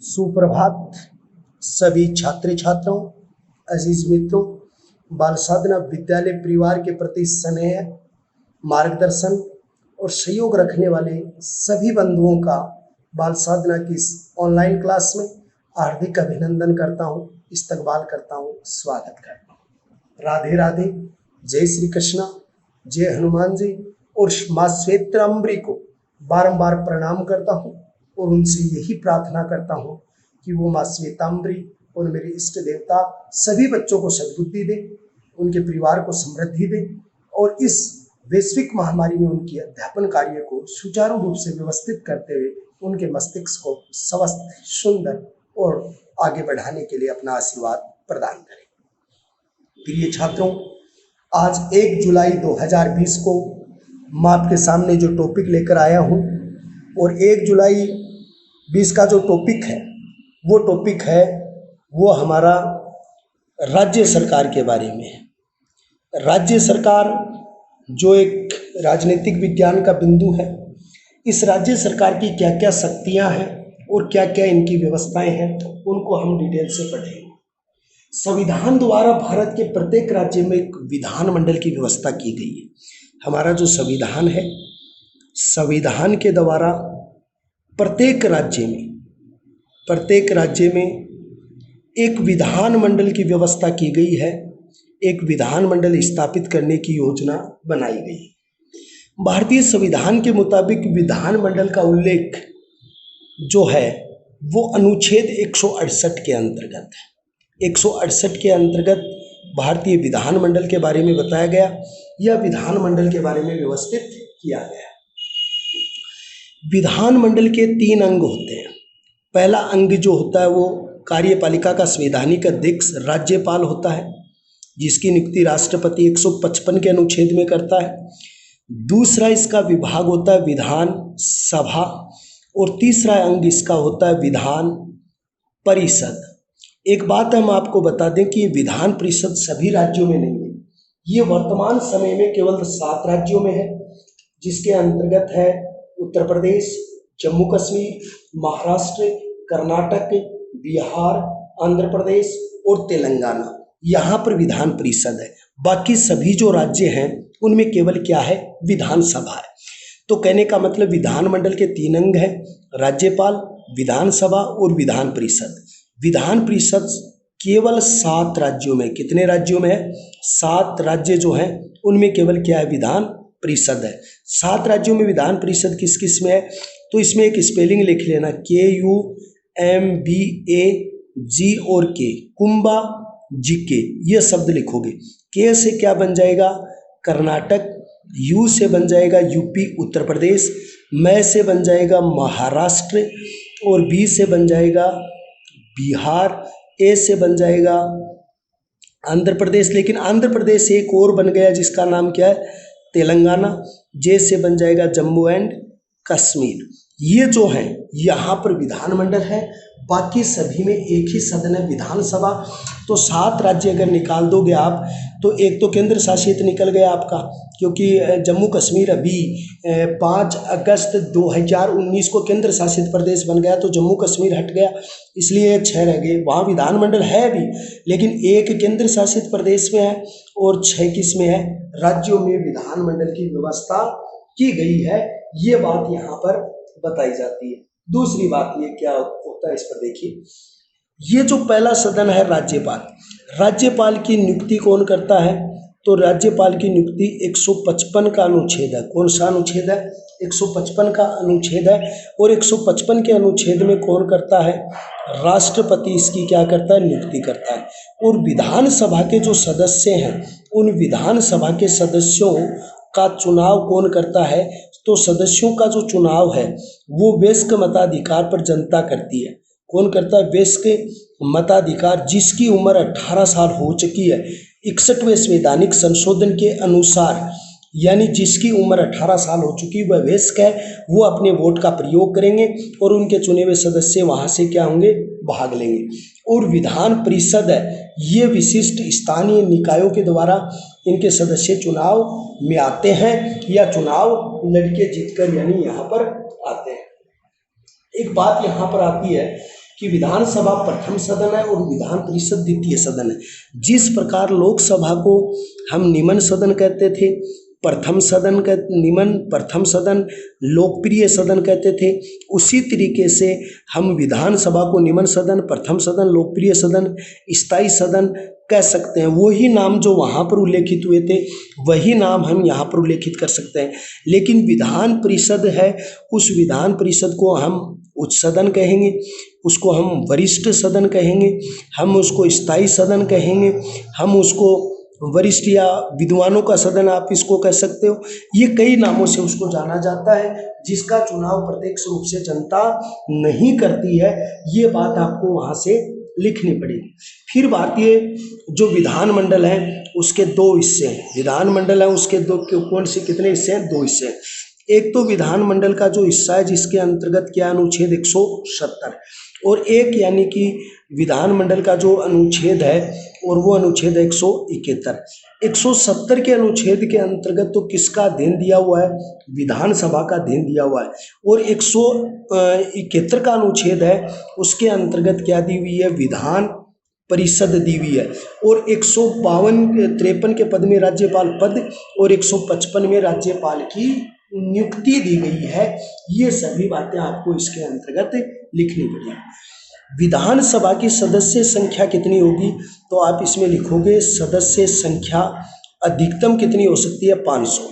सुप्रभात सभी छात्र छात्राओं, अजीज मित्रों। बाल साधना विद्यालय परिवार के प्रति स्नेह, मार्गदर्शन और सहयोग रखने वाले सभी बंधुओं का बाल साधना की इस ऑनलाइन क्लास में हार्दिक अभिनंदन करता हूँ, इस्तकबाल करता हूँ, स्वागत करता हूँ। राधे राधे, जय श्री कृष्णा, जय हनुमान जी। और माँ श्वेतांबरी को बारंबार प्रणाम करता हूँ और उनसे यही प्रार्थना करता हूँ कि वो माँ श्वेतांबरी और मेरे इष्ट देवता सभी बच्चों को सद्बुद्धि दे, उनके परिवार को समृद्धि दे और इस वैश्विक महामारी में उनकी अध्यापन कार्य को सुचारू रूप से व्यवस्थित करते हुए उनके मस्तिष्क को स्वस्थ, सुंदर और आगे बढ़ाने के लिए अपना आशीर्वाद प्रदान करें। प्रिय छात्रों, आज 1 जुलाई 2020 को मैं आपके सामने जो टॉपिक लेकर आया हूँ और 1 जुलाई 20 का जो टॉपिक है वो हमारा राज्य सरकार के बारे में है। राज्य सरकार जो एक राजनीतिक विज्ञान का बिंदु है, इस राज्य सरकार की क्या क्या शक्तियां हैं और क्या क्या इनकी व्यवस्थाएं हैं, उनको हम डिटेल से पढ़ेंगे। संविधान द्वारा भारत के प्रत्येक राज्य में एक विधानमंडल की व्यवस्था की गई है। हमारा जो संविधान है, संविधान के द्वारा प्रत्येक राज्य में एक विधानमंडल की व्यवस्था की गई है, एक विधानमंडल स्थापित करने की योजना बनाई गई। भारतीय संविधान के मुताबिक विधानमंडल का उल्लेख जो है वो अनुच्छेद 168 के अंतर्गत है। 168 के अंतर्गत भारतीय विधानमंडल के बारे में बताया गया या विधानमंडल के बारे में व्यवस्थित किया गया। विधानमंडल के 3 अंग होते हैं। पहला अंग जो होता है वो कार्यपालिका का संवैधानिक अध्यक्ष राज्यपाल होता है, जिसकी नियुक्ति राष्ट्रपति 155 के अनुच्छेद में करता है। दूसरा इसका विभाग होता है विधान सभा और तीसरा अंग इसका होता है विधान परिषद। एक बात हम आपको बता दें कि विधान परिषद सभी राज्यों में नहीं है, ये वर्तमान समय में केवल 7 राज्यों में है, जिसके अंतर्गत है उत्तर प्रदेश, जम्मू कश्मीर, महाराष्ट्र, कर्नाटक, बिहार, आंध्र प्रदेश और तेलंगाना। यहाँ पर विधान परिषद है। बाकी सभी जो राज्य हैं उनमें केवल क्या है, विधानसभा है। तो कहने का मतलब विधानमंडल के 3 अंग हैं, राज्यपाल, विधानसभा और विधान परिषद। विधान परिषद केवल 7 राज्यों में, कितने राज्यों में है, 7 राज्य जो हैं उनमें केवल क्या है, विधान परिषद है। 7 राज्यों में विधान परिषद किस किस में है, तो इसमें एक स्पेलिंग लिख लेना, KUMBAG और K, कुंभा GK, ये शब्द लिखोगे। K से क्या बन जाएगा, कर्नाटक, U से बन जाएगा यूपी उत्तर प्रदेश, मैं से बन जाएगा महाराष्ट्र और B से बन जाएगा बिहार, A से बन जाएगा आंध्र प्रदेश, लेकिन आंध्र प्रदेश एक और बन गया जिसका नाम क्या है, तेलंगाना। J से बन जाएगा जम्मू एंड कश्मीर। ये जो है यहाँ पर विधानमंडल है, बाकी सभी में एक ही सदन है, विधानसभा। तो 7 राज्य अगर निकाल दोगे आप तो एक तो केंद्र शासित निकल गया आपका, क्योंकि जम्मू कश्मीर अभी 5 अगस्त 2019 को केंद्र शासित प्रदेश बन गया, तो जम्मू कश्मीर हट गया, इसलिए 6 रह गए। वहाँ विधानमंडल है भी, लेकिन एक केंद्र शासित प्रदेश में है और 6 किस में है, राज्यों में विधानमंडल की व्यवस्था की गई है। ये बात यहाँ पर बताई जाती है। दूसरी बात ये क्या होता है, इस पर देखिए, ये जो पहला सदन है राज्यपाल, राज्यपाल की नियुक्ति कौन करता है, तो राज्यपाल की नियुक्ति 155 का अनुच्छेद है। कौन सा अनुच्छेद है, 155 का अनुच्छेद है। और 155 के अनुच्छेद में कौन करता है, राष्ट्रपति इसकी क्या करता है, नियुक्ति करता है। और विधानसभा के जो सदस्य हैं, उन विधानसभा के सदस्यों का चुनाव कौन करता है, तो सदस्यों का जो चुनाव है वो वयस्क मताधिकार पर जनता करती है। कौन करता है, वयस्क मताधिकार, जिसकी उम्र 18 साल हो चुकी है 61वें संवैधानिक संशोधन के अनुसार, यानी जिसकी उम्र 18 साल हो चुकी वह वयस्क है, वो अपने वोट का प्रयोग करेंगे और उनके चुने हुए सदस्य वहाँ से क्या होंगे, भाग लेंगे। और विधान परिषद है, ये विशिष्ट स्थानीय निकायों के द्वारा इनके सदस्य चुनाव में आते हैं या चुनाव लड़के जीतकर यानी यहाँ पर आते हैं। एक बात यहाँ पर आती है कि विधानसभा प्रथम सदन है और विधान परिषद द्वितीय सदन है। जिस प्रकार लोकसभा को हम निम्न सदन कहते थे, प्रथम सदन का निम्न प्रथम सदन लोकप्रिय सदन कहते थे, उसी तरीके से हम विधानसभा को निम्न सदन, प्रथम सदन, लोकप्रिय सदन, स्थायी सदन कह सकते हैं। वही नाम जो वहाँ पर उल्लेखित हुए थे वही नाम हम यहाँ पर उल्लेखित कर सकते हैं। लेकिन विधान परिषद है, उस विधान परिषद को हम उच्च सदन कहेंगे, उसको हम वरिष्ठ सदन कहेंगे, हम उसको स्थायी सदन कहेंगे, हम उसको वरिष्ठ या विद्वानों का सदन आप इसको कह सकते हो। ये कई नामों से उसको जाना जाता है, जिसका चुनाव प्रत्यक्ष रूप से जनता नहीं करती है। ये बात आपको वहाँ से लिखनी पड़ेगी। फिर भारतीय जो विधानमंडल है उसके दो हिस्से हैं। विधानमंडल है उसके दो कौन से कितने हिस्से हैं? दो हिस्से हैं। एक तो विधानमंडल का जो हिस्सा है जिसके अंतर्गत क्या अनुच्छेद 170 और एक यानी कि विधानमंडल का जो अनुच्छेद है और वो अनुच्छेद 171। 170 के अनुच्छेद के अंतर्गत तो किसका अध्ययन दिया हुआ है? विधानसभा का अध्ययन दिया हुआ है। और 171 का अनुच्छेद है उसके अंतर्गत क्या दी हुई है? विधान परिषद दी हुई है। और 153 के पद में राज्यपाल पद और 155 में राज्यपाल की नियुक्ति दी गई है। ये सभी बातें आपको इसके अंतर्गत लिखनी पड़ेगी। विधानसभा की सदस्य संख्या कितनी होगी? तो आप इसमें लिखोगे सदस्य संख्या अधिकतम कितनी हो सकती है? 500।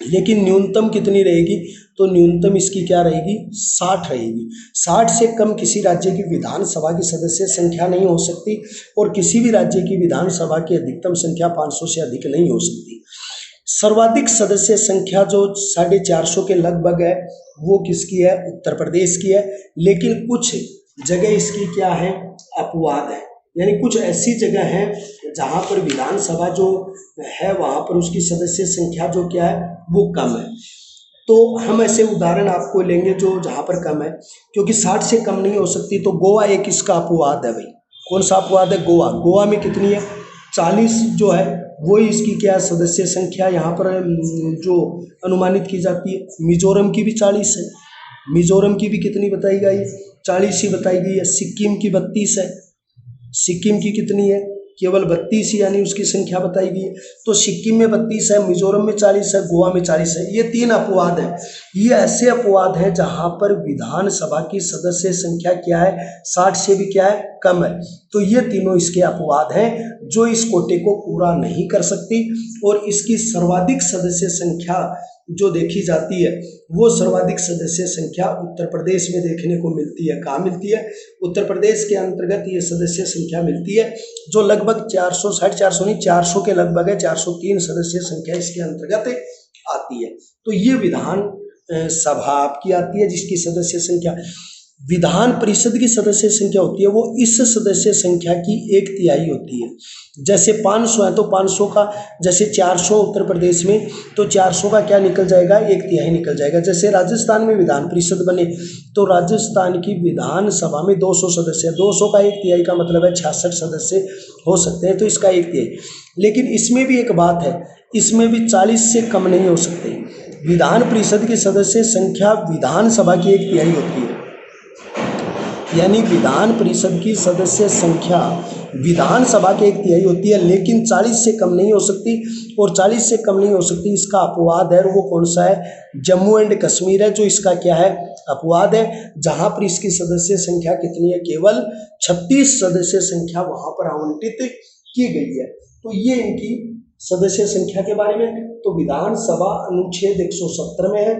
लेकिन न्यूनतम कितनी रहेगी? तो न्यूनतम इसकी क्या रहेगी? 60 रहेगी। 60 से कम किसी राज्य की विधानसभा की सदस्य संख्या नहीं हो सकती और किसी भी राज्य की विधानसभा की अधिकतम संख्या 500 से अधिक नहीं हो सकती। सर्वाधिक सदस्य संख्या जो 450 के लगभग है वो किसकी है? उत्तर प्रदेश की है। लेकिन कुछ जगह इसकी क्या है? अपवाद है। यानी कुछ ऐसी जगह है जहाँ पर विधानसभा जो है वहाँ पर उसकी सदस्य संख्या जो क्या है वो कम है। तो हम ऐसे उदाहरण आपको लेंगे जो जहाँ पर कम है, क्योंकि 60 से कम नहीं हो सकती। तो गोवा एक इसका अपवाद है भाई। कौन सा अपवाद है? गोवा। गोवा में कितनी है? 40 जो है वही इसकी क्या सदस्य संख्या यहाँ पर जो अनुमानित की जाती है। मिजोरम की भी 40 है। मिजोरम की भी कितनी बताई गई? 40 ही बताई गई है। सिक्किम की 32 है। सिक्किम की कितनी है? केवल 32 यानी उसकी संख्या बताई गई है। तो सिक्किम में 32 है, मिजोरम में 40 है, गोवा में 40 है। ये 3 अपवाद है। ये ऐसे अपवाद हैं जहां पर विधानसभा की सदस्य संख्या क्या है? 60 से भी क्या है? कम है। तो ये तीनों इसके अपवाद हैं जो इस कोटे को पूरा नहीं कर सकती। और इसकी सर्वाधिक सदस्य संख्या जो देखी जाती है वो सर्वाधिक सदस्य संख्या उत्तर प्रदेश में देखने को मिलती है। कहाँ मिलती है? उत्तर प्रदेश के अंतर्गत ये सदस्य संख्या मिलती है जो लगभग 400 450 नहीं 400 के लगभग है। 403 सदस्य संख्या इसके अंतर्गत आती है। तो ये विधान सभा आपकी आती है जिसकी सदस्य संख्या। विधान परिषद की सदस्य संख्या होती है वो इस सदस्य संख्या की 1/3 होती है। जैसे 500 है तो 500 का, जैसे 400 उत्तर प्रदेश में तो 400 का क्या निकल जाएगा? 1/3 निकल जाएगा। जैसे राजस्थान में विधान परिषद बने तो राजस्थान की विधानसभा में 200 सदस्य, 200 का 1/3 का मतलब है 66 सदस्य हो सकते हैं। तो इसका 1/3। लेकिन इसमें भी एक बात है, इसमें भी 40 से कम नहीं हो सकते। विधान परिषद की सदस्य संख्या विधानसभा की 1/3 होती है। यानी विधान परिषद की सदस्य संख्या विधानसभा के 1/3 होती है, लेकिन 40 से कम नहीं हो सकती। और 40 से कम नहीं हो सकती इसका अपवाद है, और वो कौन सा है? जम्मू एंड कश्मीर है जो इसका क्या है? अपवाद है। जहां पर इसकी सदस्य संख्या कितनी है? केवल 36 सदस्य संख्या वहां पर आवंटित की गई है। तो ये इनकी सदस्य संख्या के बारे में। तो विधानसभा अनुच्छेद 170 में है,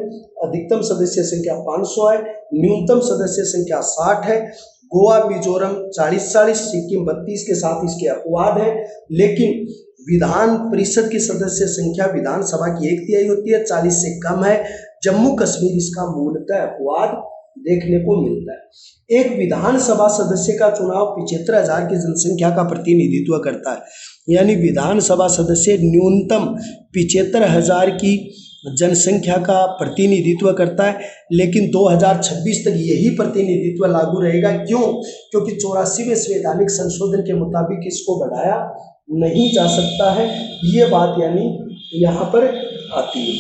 अधिकतम सदस्य संख्या 500 है, न्यूनतम सदस्य संख्या 60 है। गोवा मिजोरम 40-40, सिक्किम 32 के साथ इसके अपवाद है। लेकिन विधान परिषद की सदस्य संख्या विधानसभा की 1/3 होती है, 40 से कम है। जम्मू कश्मीर इसका मूलतः अपवाद देखने को मिलता है। एक विधानसभा सदस्य का चुनाव 75,000 की जनसंख्या का प्रतिनिधित्व करता है। यानी विधानसभा सदस्य न्यूनतम 75,000 की जनसंख्या का प्रतिनिधित्व करता है। लेकिन 2026 तक यही प्रतिनिधित्व लागू रहेगा। क्यों? क्योंकि 84वें संवैधानिक संशोधन के मुताबिक इसको बढ़ाया नहीं जा सकता है। ये बात यानी यहाँ पर आती है।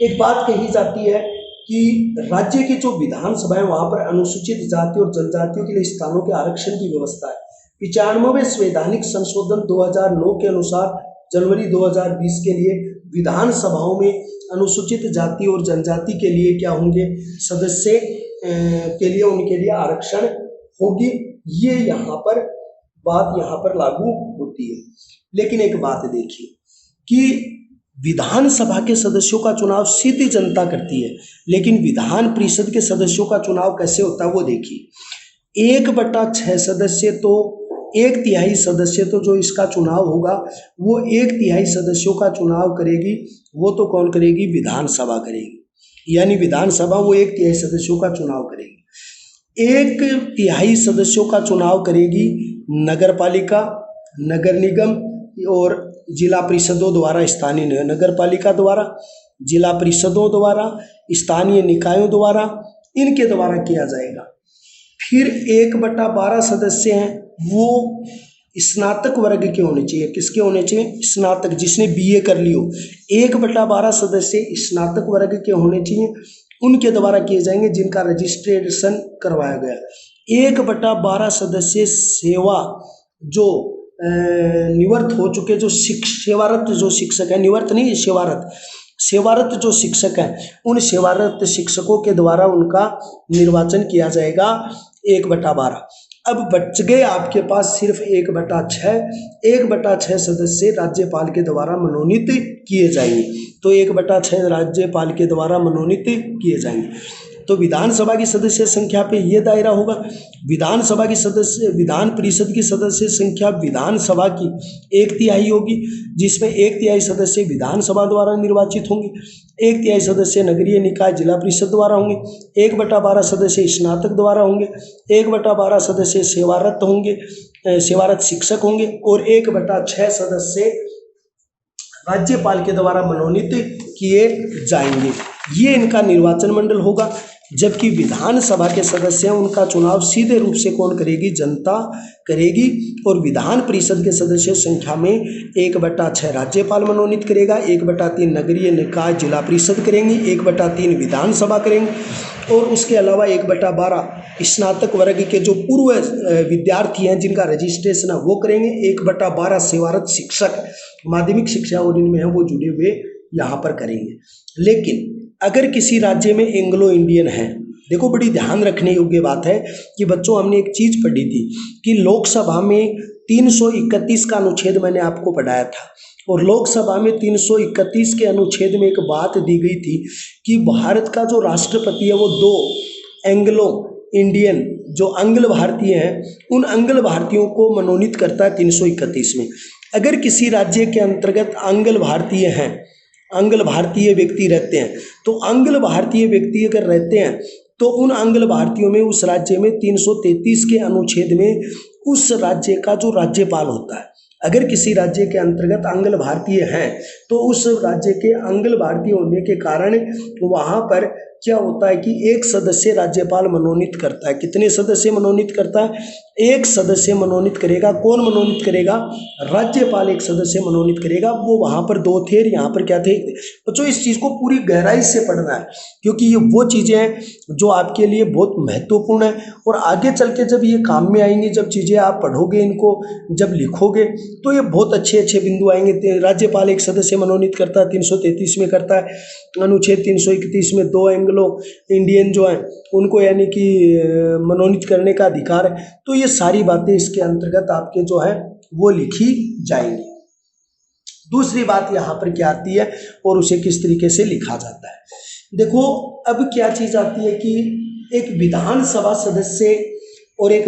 एक बात कही जाती है कि राज्य की जो विधानसभा है वहां पर अनुसूचित जाति और जनजातियों के लिए स्थानों के आरक्षण की व्यवस्था है। 95वें संवैधानिक संशोधन 2009 के अनुसार जनवरी 2020 के लिए विधानसभाओं में अनुसूचित जाति और जनजाति के लिए क्या होंगे, सदस्य के लिए उनके लिए आरक्षण होगी। ये यहाँ पर बात यहाँ पर लागू होती है। लेकिन एक बात देखिए कि विधानसभा के सदस्यों का चुनाव सीधी जनता करती है, लेकिन विधान परिषद के सदस्यों का चुनाव कैसे होता है वो देखिए। 1/6 सदस्य तो 1/3 सदस्य तो जो इसका चुनाव होगा वो 1/3 सदस्यों का चुनाव करेगी। वो तो कौन करेगी, विधानसभा करेगी। यानी विधानसभा वो 1/3 सदस्यों का चुनाव करेगी। 1/3 सदस्यों का चुनाव करेगी नगर पालिका, नगर निगम और जिला परिषदों द्वारा, स्थानीय नगर पालिका द्वारा, जिला परिषदों द्वारा, स्थानीय निकायों द्वारा, इनके द्वारा किया जाएगा। फिर 1/12 सदस्य हैं वो स्नातक वर्ग के होने चाहिए। किसके होने चाहिए, स्नातक, जिसने बीए कर ली हो। 1/12 सदस्य स्नातक वर्ग के होने चाहिए, उनके द्वारा किए जाएंगे जिनका रजिस्ट्रेशन करवाया गया। 1/12 सदस्य सेवा जो निवृत्त हो चुके जो सेवारत जो शिक्षक है, निवृत्त नहीं सेवारत, सेवारत जो शिक्षक हैं उन सेवारत शिक्षकों के द्वारा उनका निर्वाचन किया जाएगा 1/12। अब बच गए आपके पास सिर्फ 1/6। 1/6 सदस्य राज्यपाल के द्वारा मनोनीत किए जाएंगे। तो 1/6 राज्यपाल के द्वारा मनोनीत किए जाएंगे। तो विधानसभा की सदस्य संख्या पे ये दायरा होगा। विधानसभा की सदस्य, विधान परिषद की सदस्य संख्या विधानसभा की 1/3 होगी, जिसमें 1/3 सदस्य विधानसभा द्वारा निर्वाचित होंगे, 1/3 सदस्य नगरीय निकाय जिला परिषद द्वारा होंगे, 1/12 सदस्य स्नातक द्वारा होंगे, 1/12 सदस्य सेवारत होंगे, सेवारत शिक्षक होंगे और 1/6 सदस्य राज्यपाल के द्वारा मनोनीत किए जाएंगे। ये इनका निर्वाचन मंडल होगा। जबकि विधानसभा के सदस्य हैं उनका चुनाव सीधे रूप से कौन करेगी, जनता करेगी। और विधान परिषद के सदस्य संख्या में 1/6 राज्यपाल मनोनीत करेगा, 1/3 नगरीय निकाय जिला परिषद करेंगी, 1/3 विधानसभा करेंगे और उसके अलावा 1/12 स्नातक वर्ग के जो पूर्व विद्यार्थी हैं जिनका रजिस्ट्रेशन है वो करेंगे, 1/12 सेवारत शिक्षक माध्यमिक शिक्षा और इनमें है वो जुड़े हुए यहाँ पर करेंगे। लेकिन अगर किसी राज्य में एंग्लो इंडियन है, देखो बड़ी ध्यान रखने योग्य बात है कि बच्चों हमने एक चीज पढ़ी थी कि लोकसभा में 331 का अनुच्छेद मैंने आपको पढ़ाया था और लोकसभा में 331 के अनुच्छेद में एक बात दी गई थी कि भारत का जो राष्ट्रपति है वो 2 एंग्लो इंडियन जो आंग्ल भारतीय हैं उन आंग्ल भारतीयों को मनोनीत करता है 331 में। अगर किसी राज्य के अंतर्गत आंग्ल भारतीय हैं, आंग्ल भारतीय व्यक्ति रहते हैं, तो आंग्ल भारतीय व्यक्ति अगर रहते हैं तो उन आंग्ल भारतीयों में उस राज्य में 333 के अनुच्छेद में उस राज्य का जो राज्यपाल होता है, अगर किसी राज्य के अंतर्गत आंग्ल भारतीय हैं तो उस राज्य के आंग्ल भारतीय होने के कारण वहाँ पर क्या होता है कि एक सदस्य राज्यपाल मनोनीत करता है। कितने सदस्य मनोनीत करता है, एक सदस्य मनोनीत करेगा। कौन मनोनीत करेगा, राज्यपाल एक सदस्य मनोनीत करेगा। वो वहाँ पर 2 थे, यहाँ पर क्या थे। बच्चों इस चीज़ को पूरी गहराई से पढ़ना है क्योंकि ये वो चीज़ें हैं जो आपके लिए बहुत महत्वपूर्ण है और आगे चल के जब ये काम में आएंगी, जब चीज़ें आप पढ़ोगे, इनको जब लिखोगे तो ये बहुत अच्छे अच्छे बिंदु आएंगे। राज्यपाल एक सदस्य मनोनीत करता है, 333 में करता है। अनुच्छेद 331 में 2 एंग्लो इंडियन जो हैं उनको यानी कि मनोनीत करने का अधिकार है। तो ये सारी बातें इसके अंतर्गत आपके जो है वो लिखी जाएंगी। दूसरी बात यहाँ पर क्या आती है और उसे किस तरीके से लिखा जाता है। देखो अब क्या चीज़ आती है कि एक विधानसभा सदस्य और एक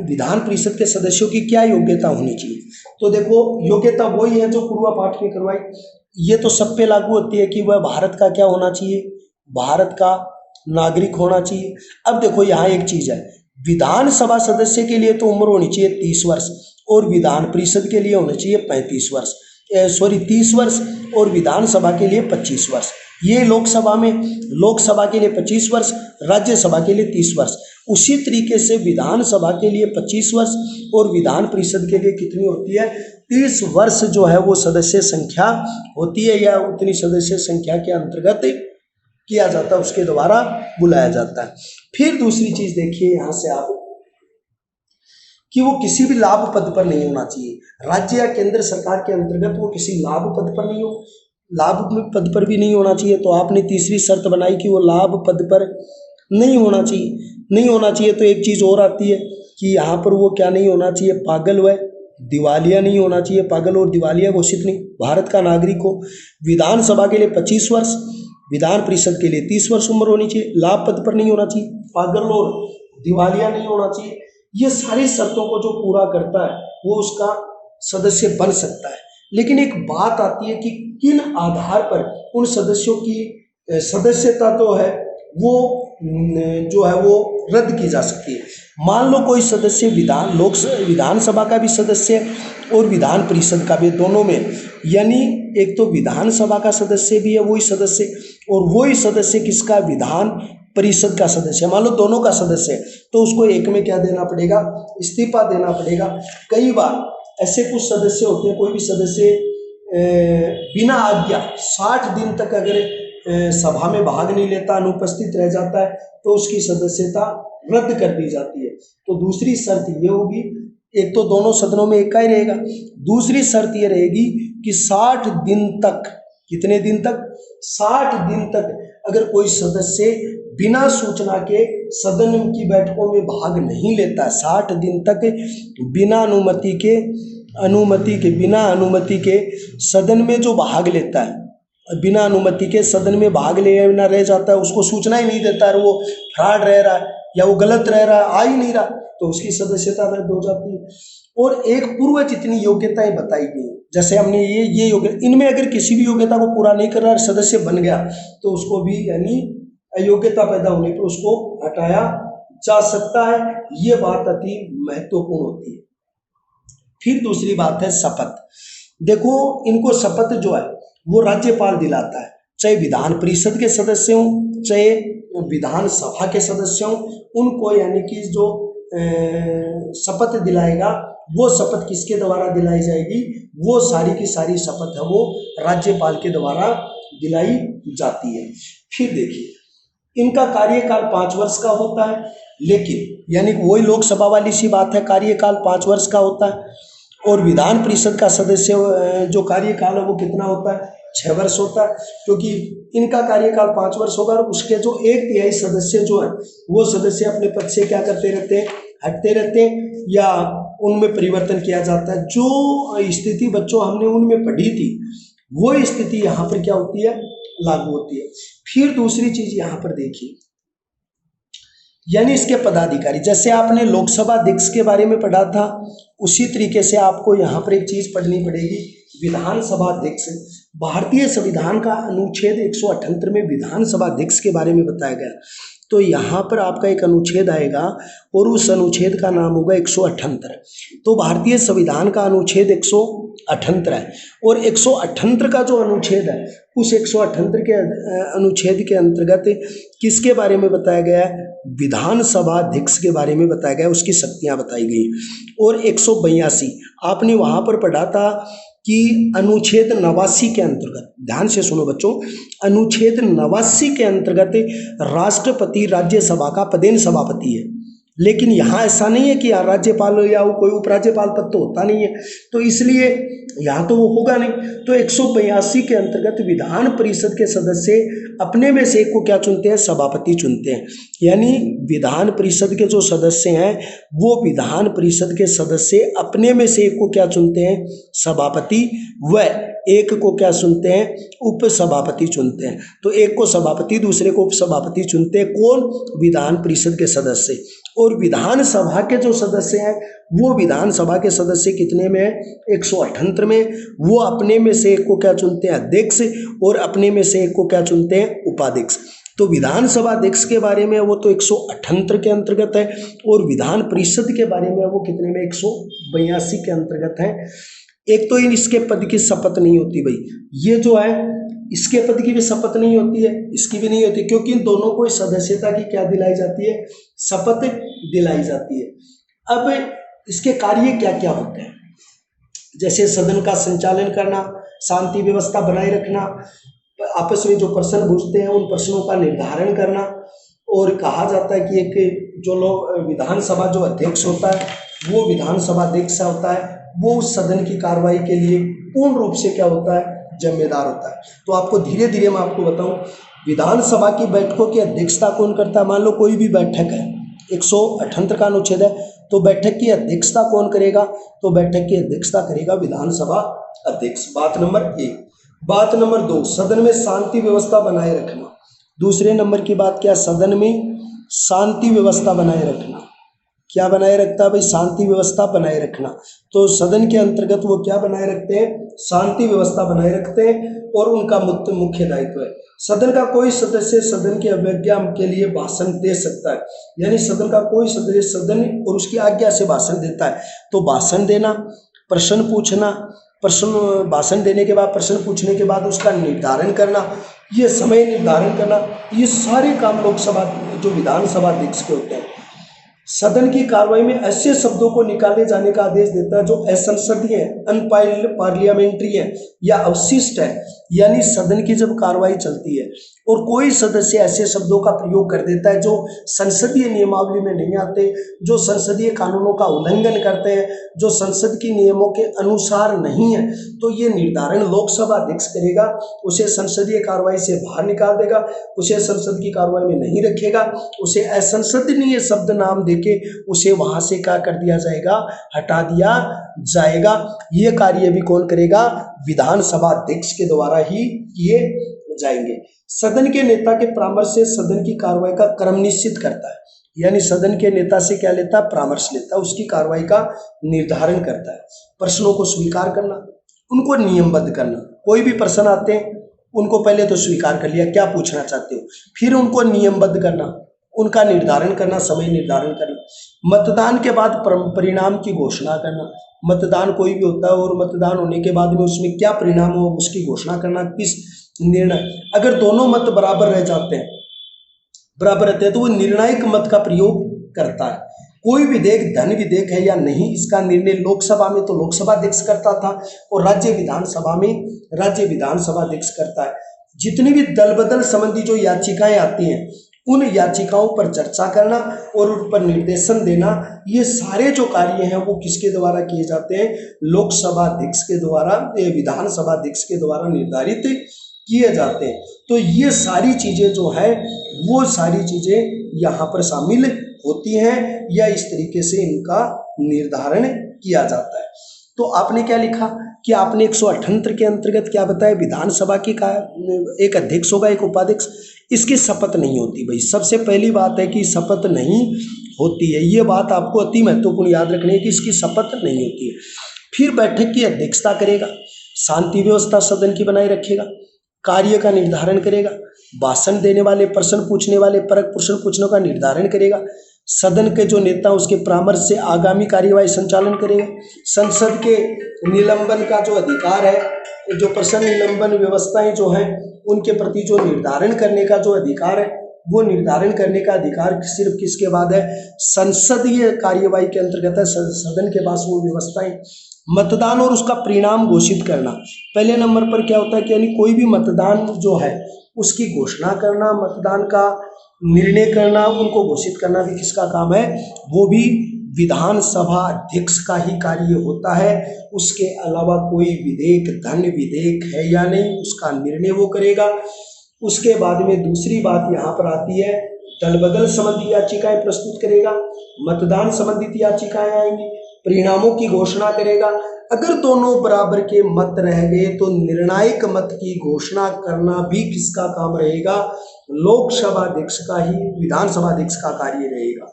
विधान परिषद के सदस्यों की क्या योग्यता होनी चाहिए। तो देखो योग्यता वही है जो पूर्व पाठ में करवाई। ये तो सब पे लागू होती है कि वह भारत का क्या होना चाहिए, भारत का नागरिक होना चाहिए। अब देखो यहाँ एक चीज़ है, विधानसभा सदस्य के लिए तो उम्र होनी चाहिए 30 वर्ष और विधान परिषद के लिए होना चाहिए 35 वर्ष, 30 वर्ष और विधानसभा के लिए 25 वर्ष। ये लोकसभा में, लोकसभा के लिए 25 वर्ष, राज्यसभा के लिए 30 वर्ष। उसी तरीके से विधानसभा के लिए 25 वर्ष और विधान परिषद के लिए कितनी होती है, 30 वर्ष जो है वो सदस्य संख्या होती है या उतनी सदस्य संख्या के अंतर्गत किया जाता है, उसके द्वारा बुलाया जाता है। फिर दूसरी चीज देखिए यहाँ से आप कि वो किसी भी लाभ पद पर नहीं होना चाहिए। राज्य या केंद्र सरकार के अंतर्गत वो किसी लाभ पद पर नहीं हो, लाभ पद पर भी नहीं होना चाहिए। तो आपने तीसरी शर्त बनाई कि वो लाभ पद पर नहीं होना चाहिए। नहीं होना चाहिए तो एक चीज और आती है कि यहाँ पर वो क्या नहीं होना चाहिए, पागल व दिवालिया नहीं होना चाहिए। पागल और दिवालिया घोषित नहीं, भारत का नागरिक हो, विधानसभा के लिए 25 वर्ष, विधान परिषद के लिए 30 वर्ष उम्र होनी चाहिए, लाभ पद पर नहीं होना चाहिए, पागल और दिवालिया नहीं होना चाहिए। ये सारी शर्तों को जो पूरा करता है वो उसका सदस्य बन सकता है। लेकिन एक बात आती है कि किन आधार पर उन सदस्यों की सदस्यता तो है वो जो है वो रद्द की जा सकती है। मान लो कोई सदस्य विधानसभा का भी सदस्य है और विधान परिषद का भी, दोनों में, यानी एक तो विधानसभा का सदस्य भी है वही सदस्य, और वही सदस्य किसका, विधान परिषद का सदस्य। मान लो दोनों का सदस्य है तो उसको एक में क्या देना पड़ेगा, इस्तीफा देना पड़ेगा। कई बार ऐसे कुछ सदस्य होते हैं, कोई भी सदस्य बिना आज्ञा 60 दिन तक अगर सभा में भाग नहीं लेता, अनुपस्थित रह जाता है तो उसकी सदस्यता रद्द कर दी जाती है। तो दूसरी शर्त ये होगी, एक तो दोनों सदनों में एक का ही रहेगा, दूसरी शर्त ये रहेगी कि 60 दिन तक, कितने दिन तक, 60 दिन तक अगर कोई सदस्य बिना सूचना के सदन की बैठकों में भाग नहीं लेता है, 60 दिन तक बिना अनुमति के सदन में जो भाग लेता है, बिना अनुमति के सदन में भाग लेना रह जाता है, उसको सूचना ही नहीं देता है, और वो फ्रॉड रह रहा है या वो गलत रह रहा है, आ ही नहीं रहा, तो उसकी सदस्यता रद्द हो जाती है। और एक पूर्व जितनी योग्यताएं बताई गई, जैसे हमने ये योग्यता, इनमें अगर किसी भी योग्यता को पूरा नहीं कर रहा सदस्य बन गया तो उसको भी यानी अयोग्यता पैदा होने पर उसको हटाया जा सकता है। ये बात अति महत्वपूर्ण होती है। फिर दूसरी बात है शपथ। देखो, इनको शपथ जो है वो राज्यपाल दिलाता है, चाहे विधान परिषद के सदस्य हों चाहे विधानसभा के सदस्य हों, उनको यानी कि जो शपथ दिलाएगा वो शपथ किसके द्वारा दिलाई जाएगी, वो सारी की सारी शपथ है वो राज्यपाल के द्वारा दिलाई जाती है। फिर देखिए, इनका कार्यकाल 5 वर्ष का होता है, लेकिन यानी वही लोकसभा वाली सी बात है, कार्यकाल 5 वर्ष का होता है। और विधान परिषद का सदस्य जो कार्यकाल है वो कितना होता है, 6 वर्ष होता है, क्योंकि इनका कार्यकाल 5 वर्ष होगा और उसके जो 1/3 सदस्य जो है वो सदस्य अपने पद से क्या करते रहते हैं, हटते रहते हैं या उनमें परिवर्तन किया जाता है। जो स्थिति बच्चों हमने उनमें पढ़ी थी वो स्थिति यहाँ पर क्या होती है, लागू होती है। फिर दूसरी चीज यहाँ पर देखिए, यानी इसके पदाधिकारी, जैसे आपने लोकसभा अध्यक्ष के बारे में पढ़ा था उसी तरीके से आपको यहाँ पर एक चीज पढ़नी पड़ेगी, विधानसभा अध्यक्ष। भारतीय संविधान का अनुच्छेद 178 में विधानसभा अध्यक्ष के बारे में बताया गया। तो यहाँ पर आपका एक अनुच्छेद आएगा और उस अनुच्छेद का नाम होगा 178। तो भारतीय संविधान का अनुच्छेद 178 है और 178 का जो अनुच्छेद है उस 178 के अनुच्छेद के अंतर्गत किसके बारे में बताया गया है, विधानसभा अध्यक्ष के बारे में बताया गया, उसकी शक्तियां बताई गई। और 182 आपने वहां पर पढ़ा था कि अनुच्छेद 89 के अंतर्गत, ध्यान से सुनो बच्चों, अनुच्छेद 89 के अंतर्गत राष्ट्रपति राज्यसभा का पदेन सभापति है। लेकिन यहाँ ऐसा नहीं है कि राज्यपाल या कोई उपराज्यपाल पद तो होता नहीं है, तो इसलिए यहाँ तो वो होगा नहीं। तो 182 के अंतर्गत विधान परिषद के सदस्य अपने में से एक को क्या चुनते हैं, सभापति चुनते हैं। यानी विधान परिषद के जो सदस्य हैं वो विधान परिषद के सदस्य अपने में से एक को क्या चुनते हैं, सभापति, व एक को क्या चुनते हैं, उपसभापति चुनते हैं। तो एक को सभापति दूसरे को उपसभापति चुनते हैं, कौन, विधान परिषद के सदस्य। और विधानसभा के जो सदस्य हैं वो विधानसभा के सदस्य कितने में है, 178 में, वो अपने में से एक को क्या चुनते हैं, अध्यक्ष, और अपने में से एक को क्या चुनते हैं, उपाध्यक्ष। तो विधानसभा अध्यक्ष के बारे में वो तो 178 के अंतर्गत है और विधान परिषद के बारे में वो कितने में, 182 के अंतर्गत है। एक तो इसके पद की शपथ नहीं होती भाई, ये जो है इसके पद की भी शपथ नहीं होती है, इसकी भी नहीं होती, क्योंकि इन दोनों को सदस्यता की क्या दिलाई जाती है, शपथ दिलाई जाती है। अब इसके कार्य क्या क्या होते हैं, जैसे सदन का संचालन करना, शांति व्यवस्था बनाए रखना, आपस में जो प्रश्न पूछते हैं उन प्रश्नों का निर्धारण करना। और कहा जाता है कि एक जो लोग विधानसभा जो अध्यक्ष होता है वो विधानसभा अध्यक्ष होता है, वो उस सदन की कार्रवाई के लिए पूर्ण रूप से क्या होता है, जिम्मेदार होता है। तो आपको धीरे धीरे मैं आपको बताऊं, विधानसभा की बैठकों की अध्यक्षता कौन करता है। मान लो कोई भी बैठक है, 178 का अनुच्छेद है, तो बैठक की अध्यक्षता कौन करेगा, तो बैठक की अध्यक्षता करेगा विधानसभा अध्यक्ष। बात नंबर 1। बात नंबर 2, सदन में शांति व्यवस्था बनाए रखना। दूसरे नंबर की बात क्या, सदन में शांति व्यवस्था बनाए रखना। क्या बनाए रखता है भाई, शांति व्यवस्था बनाए रखना। तो सदन के अंतर्गत वो क्या बनाए रखते हैं, शांति व्यवस्था बनाए रखते हैं। और उनका मुख्य दायित्व है, सदन का कोई सदस्य सदन की अवज्ञा के लिए भाषण दे सकता है, यानी सदन का कोई सदस्य सदन और उसकी आज्ञा से भाषण देता है, तो भाषण देना, प्रश्न पूछना, भाषण देने के बाद प्रश्न पूछने के बाद उसका निर्धारण करना, ये समय निर्धारण करना, ये सारे काम लोकसभा जो विधानसभा अध्यक्ष के होते हैं। सदन की कार्रवाई में ऐसे शब्दों को निकाले जाने का आदेश देता है जो असंसदीय है, अनपार्लियामेंट्री है या अवशिष्ट है। यानी सदन की जब कार्रवाई चलती है और कोई सदस्य ऐसे शब्दों का प्रयोग कर देता है जो संसदीय नियमावली में नहीं आते, जो संसदीय कानूनों का उल्लंघन करते हैं, जो संसद के नियमों के अनुसार नहीं है, तो ये निर्धारण लोकसभा अध्यक्ष करेगा, उसे संसदीय कार्रवाई से बाहर निकाल देगा, उसे संसद की कार्रवाई में नहीं रखेगा, उसे असंसदीय शब्द नाम देके उसे वहां से क्या कर दिया जाएगा, हटा दिया जाएगा। ये कार्य भी कौन करेगा, विधानसभा अध्यक्ष के द्वारा ही किए जाएंगे। सदन के नेता के परामर्श से सदन की कार्रवाई का क्रम निश्चित करता है, यानी सदन के नेता से क्या लेता है, परामर्श लेता है, उसकी कार्रवाई का निर्धारण करता है। प्रश्नों को स्वीकार करना, उनको नियमबद्ध करना। कोई भी प्रश्न आते हैं उनको पहले तो स्वीकार कर लिया, क्या पूछना चाहते हो, फिर उनको नियमबद्ध करना, उनका निर्धारण करना, समय निर्धारण करना। मतदान के बाद परिणाम की घोषणा करना। मतदान कोई भी होता है और मतदान होने के बाद में उसमें क्या परिणाम हो उसकी घोषणा करना, किस निर्णय, अगर दोनों मत बराबर रह जाते हैं, बराबर रहते हैं, तो वो निर्णायक मत का प्रयोग करता है। कोई विधेयक धन विधेयक है या नहीं, इसका निर्णय लोकसभा में तो लोकसभा अध्यक्ष करता था और राज्य विधानसभा में राज्य विधानसभा अध्यक्ष करता है। जितनी भी दल बदल संबंधी जो याचिकाएं आती हैं उन याचिकाओं पर चर्चा करना और उन पर निर्देशन देना, ये सारे जो कार्य हैं वो किसके द्वारा किए जाते हैं, लोकसभा अध्यक्ष के द्वारा, विधानसभा अध्यक्ष के द्वारा निर्धारित किए जाते हैं। तो ये सारी चीजें जो है वो सारी चीजें यहाँ पर शामिल होती हैं या इस तरीके से इनका निर्धारण किया जाता है। तो आपने क्या लिखा कि आपने 178 के अंतर्गत क्या बताया, विधानसभा की का एक अध्यक्ष होगा, एक उपाध्यक्ष, इसकी शपथ नहीं होती। भाई सबसे पहली बात है कि शपथ नहीं होती है, ये बात आपको अति महत्वपूर्ण याद रखनी है कि इसकी शपथ नहीं होती है। फिर बैठक की अध्यक्षता करेगा, शांति व्यवस्था सदन की बनाए रखेगा, कार्य का निर्धारण करेगा, भाषण देने वाले, प्रश्न पूछने वाले, परख प्रश्न पूछने का निर्धारण करेगा, सदन के जो नेता उसके परामर्श से आगामी कार्यवाही संचालन करेगा, संसद के निलंबन का जो अधिकार है, जो प्रश्न निलंबन व्यवस्थाएं जो हैं उनके प्रति जो निर्धारण करने का जो अधिकार है, वो निर्धारण करने का अधिकार सिर्फ किसके बाद है, संसदीय कार्यवाही के अंतर्गत है, सदन के पास वो व्यवस्थाएं। मतदान और उसका परिणाम घोषित करना, पहले नंबर पर क्या होता है कि यानी कोई भी मतदान जो है उसकी घोषणा करना, मतदान का निर्णय करना, उनको घोषित करना भी किसका काम है, वो भी विधानसभा अध्यक्ष का ही कार्य होता है। उसके अलावा कोई विधेयक धन विधेयक है या नहीं उसका निर्णय वो करेगा। उसके बाद में दूसरी बात यहाँ पर आती है, दल बदल संबंधी याचिकाएं प्रस्तुत करेगा, मतदान संबंधित याचिकाएं आएंगी, परिणामों की घोषणा करेगा। अगर दोनों बराबर के मत रह गए तो निर्णायक मत की घोषणा करना भी किसका काम रहेगा, लोकसभा अध्यक्ष का ही, विधानसभा अध्यक्ष का कार्य रहेगा।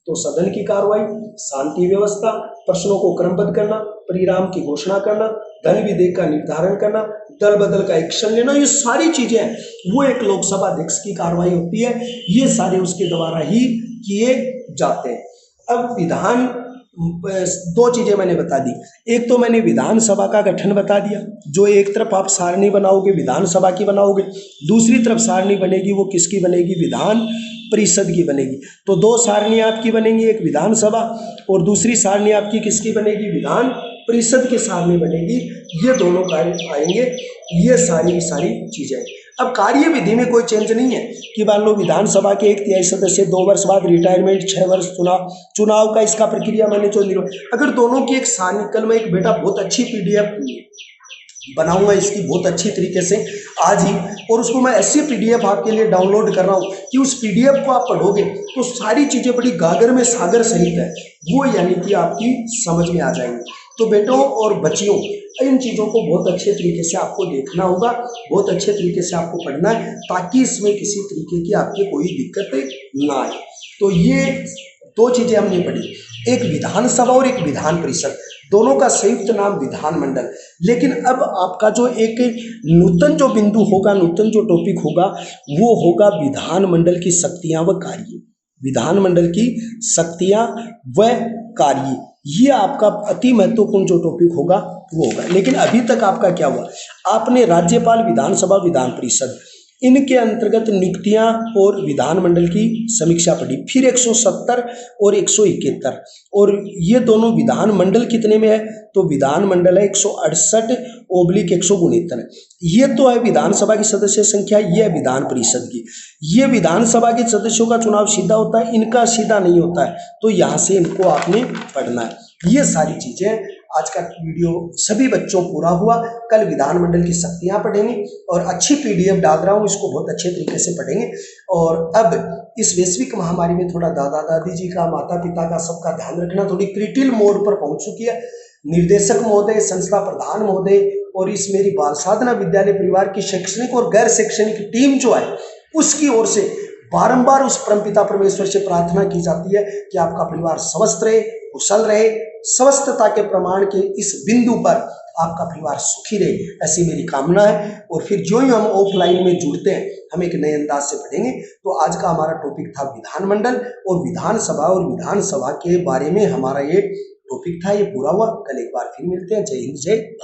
तो सदन की कार्रवाई, शांति व्यवस्था, प्रश्नों को क्रमबद्ध करना, परिणाम की घोषणा करना, धन विधेयक का निर्धारण करना, दल बदल का एक्शन लेना, ये सारी चीजें वो एक लोकसभा अध्यक्ष की कार्रवाई होती है, ये सारे उसके द्वारा ही किए जाते हैं। अब विधान, दो चीजें मैंने बता दी, एक तो मैंने विधानसभा का गठन बता दिया, जो एक तरफ आप सारणी बनाओगे विधानसभा की बनाओगे, दूसरी तरफ सारणी बनेगी वो किसकी बनेगी, विधान परिषद की बनेगी। तो दो सारणी आपकी बनेंगी, एक विधानसभा और दूसरी सारणी आपकी किसकी बनेगी, विधान परिषद की सारणी बनेगी। ये दोनों कार्य आएंगे, ये सारी चीजें। अब कार्यविधि में कोई चेंज नहीं है कि मान लो विधानसभा के 1/3 सदस्य 2 वर्ष बाद रिटायरमेंट, 6 वर्ष चुनाव का इसका प्रक्रिया मैंने जो अगर दोनों की एक सानिकल में एक बेटा बहुत अच्छी पीडीएफ बनाऊंगा इसकी बहुत अच्छी तरीके से आज ही, और उसको मैं ऐसी पीडीएफ आपके लिए डाउनलोड कर रहा हूँ कि उस पीडीएफ को आप पढ़ोगे तो सारी चीज़ें बड़ी गागर में सागर सहित है, वो यानी कि आपकी समझ में आ जाएंगी। तो बेटों और बच्चियों, इन चीज़ों को बहुत अच्छे तरीके से आपको देखना होगा, बहुत अच्छे तरीके से आपको पढ़ना है, ताकि इसमें किसी तरीके की आपकी कोई दिक्कत ना आए। तो ये दो चीज़ें हमने पढ़ी, एक विधानसभा और एक विधान परिषद, दोनों का संयुक्त नाम विधानमंडल। लेकिन अब आपका जो एक नूतन जो बिंदु होगा, नूतन जो टॉपिक होगा, वो होगा विधानमंडल की शक्तियां व कार्य। विधानमंडल की शक्तियां व कार्य, ये आपका अति महत्वपूर्ण जो टॉपिक होगा वो होगा। लेकिन अभी तक आपका क्या हुआ, आपने राज्यपाल, विधानसभा, विधान परिषद, इनके अंतर्गत नियुक्तियां और विधानमंडल की समीक्षा पढ़ी। फिर 170 और 171, और ये दोनों विधानमंडल कितने में है, तो विधानमंडल है 168/169। ये तो है विधानसभा की सदस्य संख्या, ये है विधान परिषद की। ये विधानसभा के सदस्यों का चुनाव सीधा होता है, इनका सीधा नहीं होता है, तो यहाँ से इनको आपने पढ़ना है। ये सारी चीजें आज का वीडियो सभी बच्चों पूरा हुआ। कल विधानमंडल की शक्तियां पढ़ेंगे और अच्छी पीडीएफ डाल रहा हूं, इसको बहुत अच्छे तरीके से पढ़ेंगे। और अब इस वैश्विक महामारी में थोड़ा दादा दादी जी का, माता पिता का, सबका ध्यान रखना थोड़ी क्रिटिकल मोड पर पहुंच चुकी है। निर्देशक महोदय, संस्था प्रधान महोदय और इस मेरी बाल साधना विद्यालय परिवार की शैक्षणिक और गैर शैक्षणिक टीम जो है, उसकी ओर से बारंबार उस परमपिता परमेश्वर से प्रार्थना की जाती है कि आपका परिवार स्वस्थ रहे, कुशल रहे, स्वस्थता के प्रमाण के इस बिंदु पर आपका परिवार सुखी रहे, ऐसी मेरी कामना है। और फिर जो ही हम ऑफलाइन में जुड़ते हैं, हम एक नए अंदाज से पढ़ेंगे। तो आज का हमारा टॉपिक था विधानमंडल और विधानसभा, और विधानसभा के बारे में हमारा ये टॉपिक था, ये पूरा हुआ। कल एक बार फिर मिलते हैं। जय हिंद, जय भारत।